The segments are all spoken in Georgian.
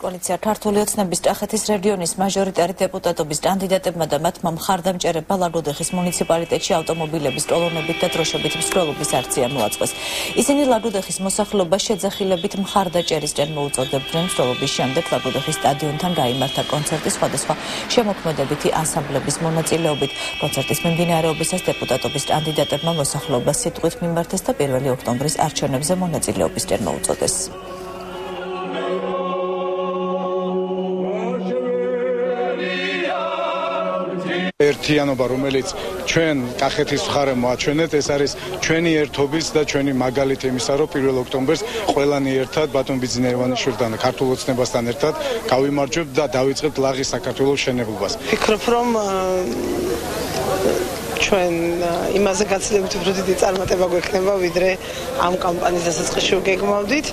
კოალიცია ქართული ოცნების კახეთის რეგიონის მაჟორიტარი დეპუტატობის კანდიდატებმა და მათმა მხარდამჭერებმა ლაგოდეხის მუნიციპალიტეტში ავტომობილების კოლონებით და დროშებით მსვლელობის აქცია მოაწყვეს. ისინი ლაგოდეხის მოსახლეობას შეძახილებით მხარდაჭერისკენ მოუწოდებდნენ. მსვლელობის შემდეგ ლაგოდეხის სტადიონთან გაიმართა კონცერტი სხვადასხვა შემოქმედებითი ანსამბლების მონაწილეობით. კონცერტის მიმდინარეობისას დეპუტატობის კანდიდატებმა მოსახლეობას სიტყვით მიმართეს და 1 ოქტომბრის არჩევნებზე მონაწილეობისკენ მოუწოდეს. ერთიანობა, რომელიც ჩვენ კახეთის მხარემ მოაჩვენეთ, ეს არის ჩვენი ერთობის და ჩვენი მაგალითი იმისა, რომ 1 ოქტომბერს ყველანი ერთად ბატონ ბიძინა ივანიშვილთან ქართულ ოცნებასთან ერთად გავიმარჯვებთ და დავიწყებთ ლაღის საქართველოს მშენებლობას. ვფიქრობ, რომ ჩვენ იმაზე გაცილებით უფრო დიდი წარმატება გვექნება, ვიდრე ამ კამპანიის დასაწყისში გეგმავდით.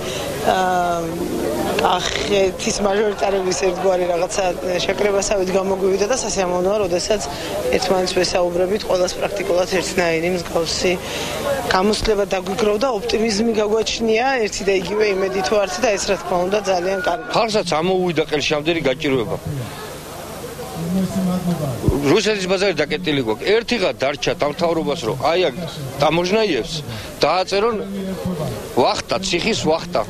კახეთის მაჟორიტარების ერთგვარი რაღაცა შეკრებასავით გამოგვივიდა და სასიამოვნოა, როდესაც ერთმანეთს ვესაუბრებით, ყველას პრაქტიკულად ერთნაირი მსგავსი გამოსვლება დაგვიგროვდა, ოპტიმიზმი გაგვაჩნია, ერთი და იგივე იმედი თუ არც და ეს რა თქმა უნდა ძალიან კარგი. ხალხსაც ამოუვიდა ყელშამდელი გაჭირვება. რუსეთის ბაზარი დაკეტილი გვაქვს. ერთიღა დარჩა დამთავრებას, რომ აი აქ ტამოჟნაიევს დააწერონ ვახტა, ციხის ვახტა.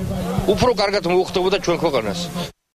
უფრო კარგად მოუხდებოდა ჩვენ ქვეყანას.